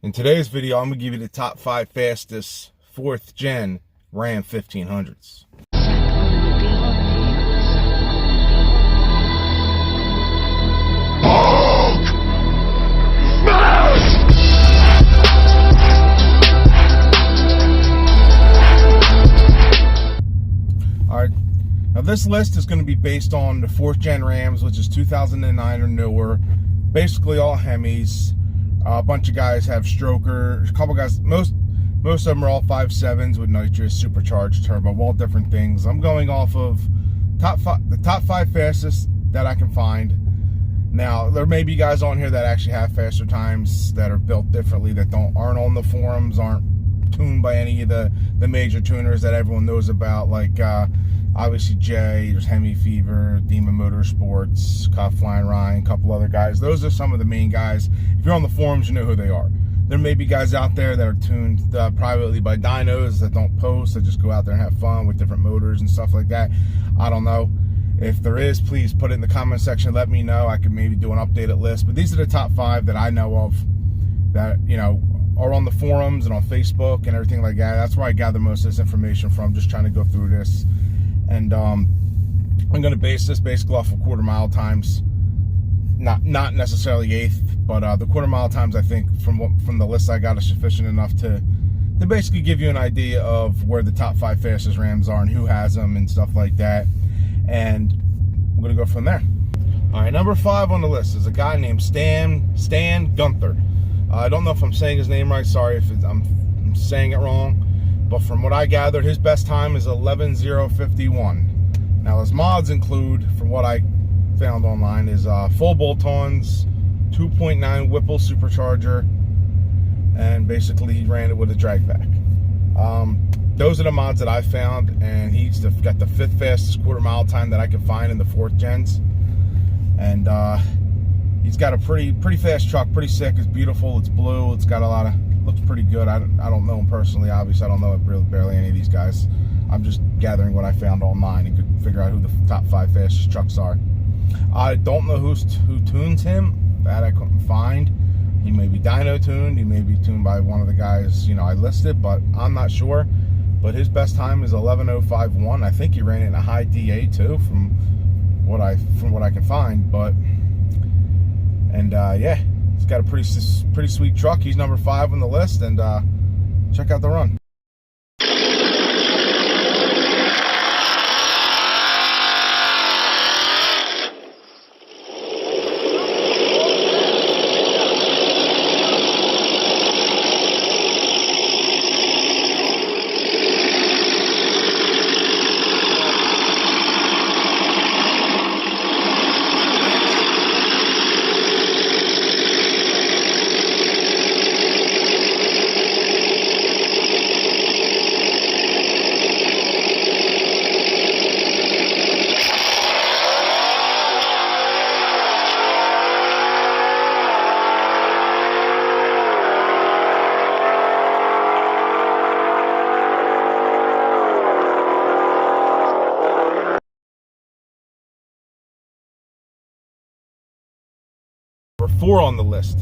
In today's video, I'm going to give you the top 5 fastest 4th gen Ram 1500s. Alright, now this list is going to be based on the 4th gen Rams, which is 2009 or newer. Basically all Hemis. A bunch of guys have stroker. A couple guys, most of them are all 5.7s with nitrous, supercharged turbo, all different things. I'm going off of the top 5 fastest that I can find. Now there may be guys on here that actually have faster times that are built differently, that aren't on the forums, aren't tuned by any of the major tuners that everyone knows about, like obviously Jay, there's Hemi Fever, Demon Motorsports, Cuff Flying Ryan, a couple other guys. Those are some of the main guys. If you're on the forums, you know who they are. There may be guys out there that are tuned privately by dynos that don't post, that just go out there and have fun with different motors and stuff like that. I don't know. If there is, please put it in the comment section. Let me know. I could maybe do an updated list. But these are the top 5 that I know of that, you know, are on the forums and on Facebook and everything like that. That's where I gather most of this information from, just trying to go through this. And I'm going to base this basically off of quarter mile times, not necessarily eighth, but the quarter mile times I think from the list I got is sufficient enough to basically give you an idea of where the top 5 fastest Rams are and who has them and stuff like that. And I'm going to go from there. All right, number 5 on the list is a guy named Stan Gunther. I don't know if I'm saying his name right. Sorry if I'm saying it wrong. But from what I gathered, his best time is 11:051. Now his mods include, from what I found online, is full bolt-ons, 2.9 Whipple supercharger, and basically he ran it with a drag pack. Those are the mods that I found, and he's got the 5th fastest quarter mile time that I can find in the 4th gens. And he's got a pretty fast truck, pretty sick. It's beautiful. It's blue. It's got a lot of, looks pretty good. I don't know him personally. Obviously, I don't know barely any of these guys. I'm just gathering what I found online and could figure out who the top 5 fastest trucks are. I don't know who tunes him. That I couldn't find. He may be dyno tuned. He may be tuned by one of the guys, you know, I listed, but I'm not sure. But his best time is 11:051. I think he ran it in a high DA too, from what I can find. But yeah, he's got a pretty sweet truck. He's number 5 on the list, and check out the run. Number 4 on the list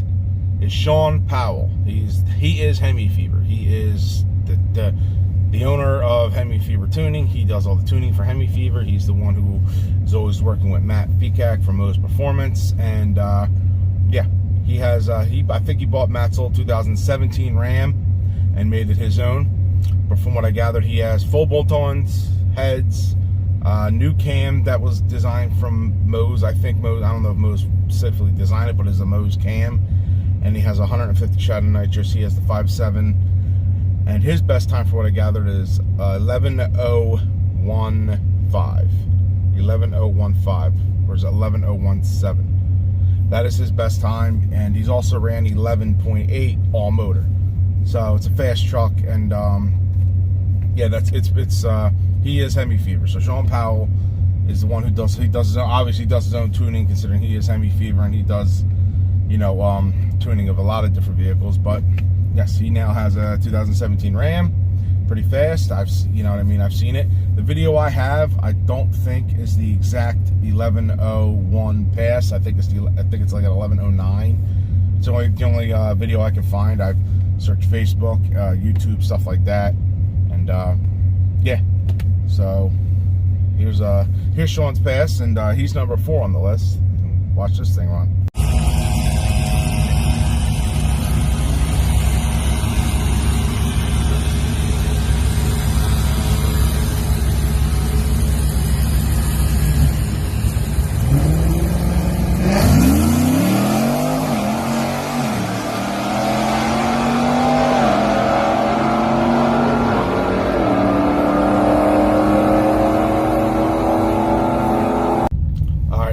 is Sean Powell. He is Hemi Fever. He is the owner of Hemi Fever Tuning. He does all the tuning for Hemi Fever. He's the one who is always working with Matt Fikak from Mo's Performance. And yeah, he has I think he bought Matt's old 2017 Ram and made it his own. But from what I gathered, he has full bolt-ons, heads, new cam that was designed from Mo's. I think Mo's, I don't know if Mo's specifically designed it, but it's a Mo's cam. And he has 150 shot of nitrous. He has the 5.7. And his best time, for what I gathered, is 11:015. 11:015, or is it 11:017? That is his best time. And he's also ran 11.8 all motor. So it's a fast truck. And yeah, he is Hemi Fever. So Sean Powell is the one who does his own, obviously does his own tuning, considering he is Hemi Fever, and he does, you know, tuning of a lot of different vehicles. But yes, he now has a 2017 Ram, pretty fast. You know what I mean, I've seen it. The video I have, I don't think is the exact 11:01 pass. I think it's like an 11:09. It's the only video I can find. I've searched Facebook, YouTube, stuff like that, and yeah. So here's Sean's pass, and he's number 4 on the list. Watch this thing run.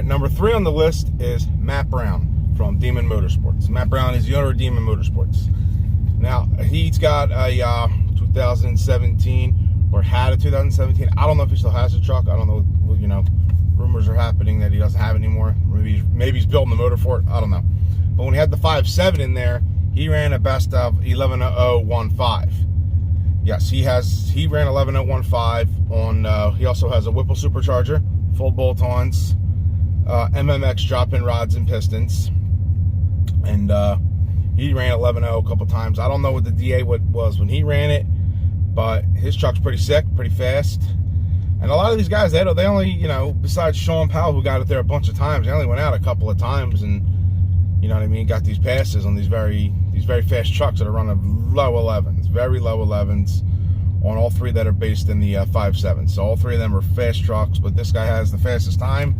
Number 3 on the list is Matt Brown from Demon Motorsports. Matt Brown is the owner of Demon Motorsports. Now, he's got a 2017, or had a 2017. I don't know if he still has a truck. I don't know. You know, rumors are happening that he doesn't have it anymore. Maybe he's building the motor for it. I don't know. But when he had the 5.7 in there, he ran a best of 11.015. Yes, he ran 11.015 on. He also has a Whipple supercharger, full bolt-ons. MMX drop-in rods and pistons, and he ran 11.0 a couple times. I don't know what the DA was when he ran it, but his truck's pretty sick, pretty fast. And a lot of these guys, they only, you know, besides Sean Powell, who got it there a bunch of times, they only went out a couple of times, and you know what I mean, got these passes on these very fast trucks that are running low 11s, very low 11s, on all 3 that are based in the 5.7. So all 3 of them are fast trucks, but this guy has the fastest time.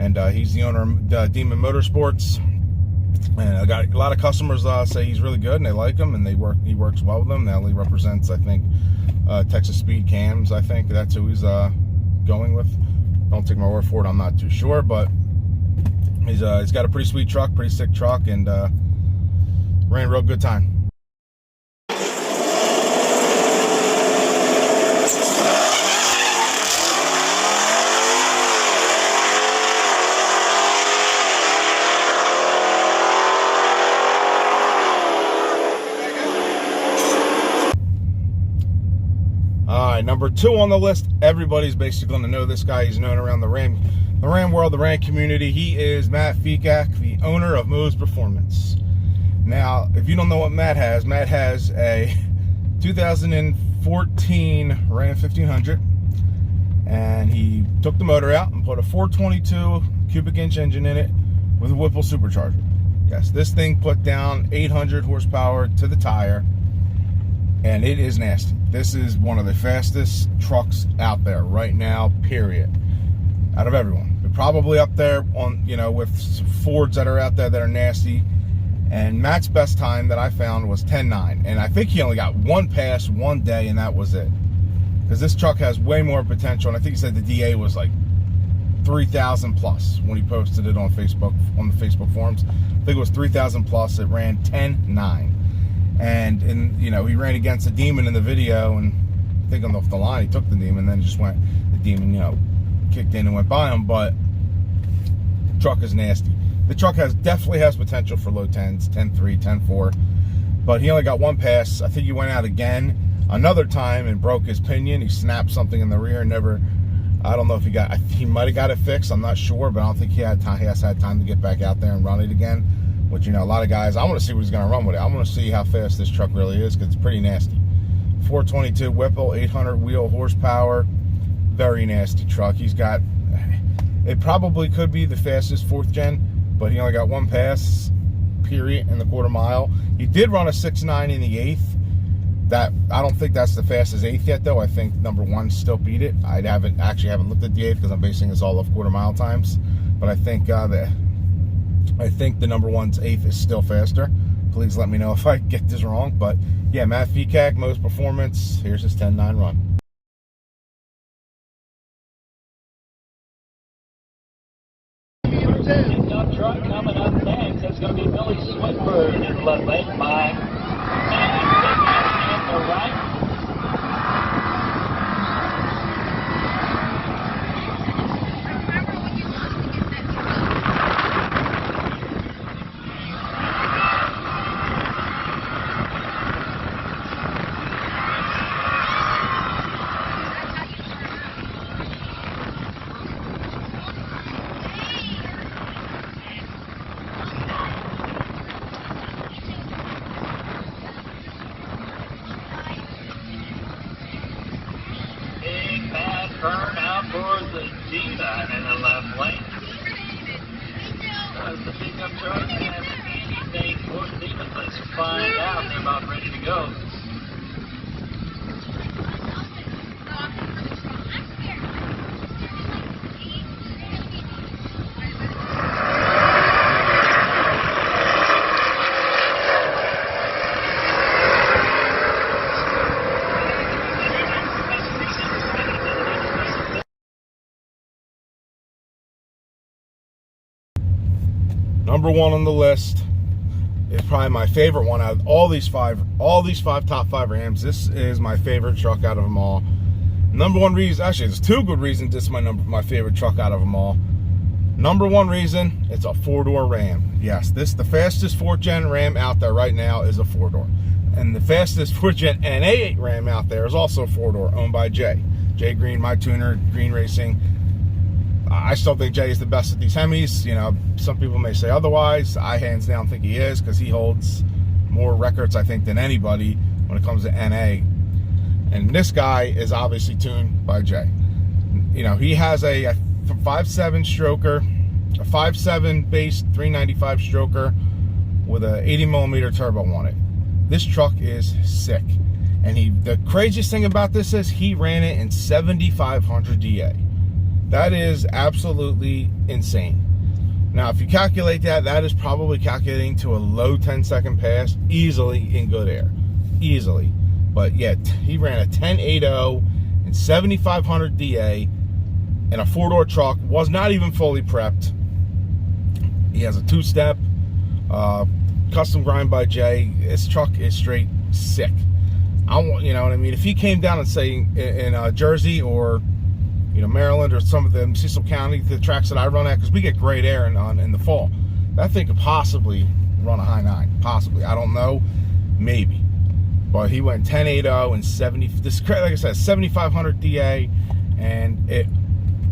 And he's the owner of Demon Motorsports. And I got a lot of customers say he's really good, and they like him, and he works well with them. Now he represents, I think, Texas Speed Cams. I think that's who he's going with. Don't take my word for it. I'm not too sure, but he's got a pretty sweet truck, pretty sick truck, and ran a real good time. Number 2 on the list, everybody's basically going to know this guy. He's known around the Ram world, the Ram community. He is Matt Fikak, the owner of Moe's Performance. Now, if you don't know what Matt has a 2014 Ram 1500, and he took the motor out and put a 422 cubic inch engine in it with a Whipple supercharger. Yes, this thing put down 800 horsepower to the tire, and it is nasty. This is one of the fastest trucks out there right now, period. Out of everyone. They're probably up there on, you know, with Fords that are out there that are nasty. And Matt's best time that I found was 10.9. And I think he only got 1 pass one day, and that was it. Because this truck has way more potential. And I think he said the DA was like 3,000 plus when he posted it on Facebook, on the Facebook forums. I think it was 3,000 plus. It ran 10.9. And you know, he ran against the Demon in the video, and I think on the line he took the Demon, then just went, the Demon, you know, kicked in and went by him. But the truck is nasty. The truck definitely has potential for low 10s, 10.3, 10.4, but he only got 1 pass. I think he went out again another time and broke his pinion. He snapped something in the rear. I don't know if he might have got it fixed. I'm not sure, but I don't think he has had time to get back out there and run it again. But, you know, a lot of guys, I want to see what he's going to run with it. I want to see how fast this truck really is, because it's pretty nasty. 422 Whipple, 800 wheel horsepower. Very nasty truck. He's got, it probably could be the fastest 4th gen, but he only got 1 pass, period, in the quarter mile. He did run a 6.9 in the 8th. I don't think that's the fastest 8th yet, though. I think number 1 still beat it. I haven't looked at the 8th because I'm basing this all off quarter mile times. But I think the number 1's 8th is still faster. Please let me know if I get this wrong. But yeah, Matt Fikak, Moe's Performance. Here's his 10.9 run. Pickup truck coming up next. That's going to be Billy Swinburne in left lane by and the right. turn out for the Diva in the left lane. Does the pickup truck have anything for Diva? Let's find out. They're about ready to go. Number one on the list is probably my favorite one out of all these five top five Rams. This is my favorite truck out of them all. Number one reason, actually, there's two good reasons this is my favorite truck out of them all. Number one reason, it's a four-door Ram. Yes, the fastest 4th gen Ram out there right now is a four-door. And the fastest 4th gen NA8 Ram out there is also a four-door, owned by Jay. Jay Green, my tuner, Green Racing. I still think Jay is the best at these Hemis. You know, some people may say otherwise. I hands down think he is, because he holds more records, I think, than anybody when it comes to NA. And this guy is obviously tuned by Jay. You know, he has a 5.7 stroker, a 5.7 base 395 stroker with a 80 millimeter turbo on it. This truck is sick. And the craziest thing about this is he ran it in 7,500 DA. That is absolutely insane. Now, if you calculate that, that is probably calculating to a low 10-second pass easily in good air. Easily. But yet, he ran a 10.80 in 7,500 DA in a four-door truck, was not even fully prepped. He has a two-step, custom grind by Jay. This truck is straight sick. You know what I mean? If he came down and say in Jersey or Maryland or some of the Cecil County, the tracks that I run at, because we get great air in the fall, that thing could possibly run a high 9. Possibly. I don't know. Maybe. But he went 10.80 and 70. This, like I said, 7,500 DA, and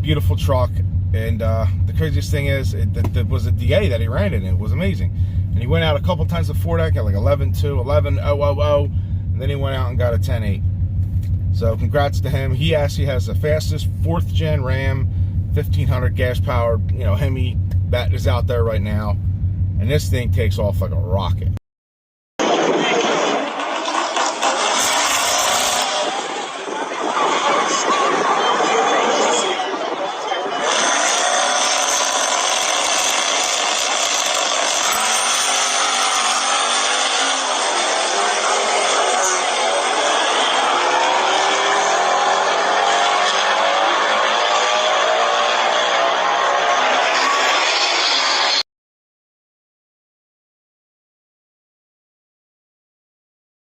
beautiful truck. And the craziest thing is, it was a DA that he ran it in. It was amazing. And he went out a couple times before that, got like 11.2, 11.000, and then he went out and got a 10.8. So congrats to him. He actually has the fastest 4th gen Ram 1500 gas powered, Hemi that is out there right now. And this thing takes off like a rocket.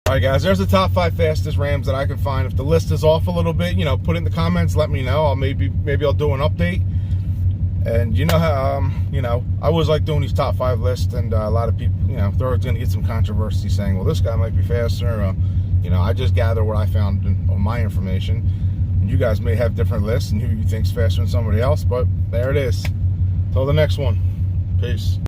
Alright guys, there's the top 5 fastest Rams that I can find. If the list is off a little bit, put it in the comments, let me know. Maybe I'll do an update. And how I always like doing these top 5 lists, and a lot of people, they're always going to get some controversy saying, well, this guy might be faster. I just gather what I found on my information. And you guys may have different lists and who you think's faster than somebody else, but there it is. Till the next one. Peace.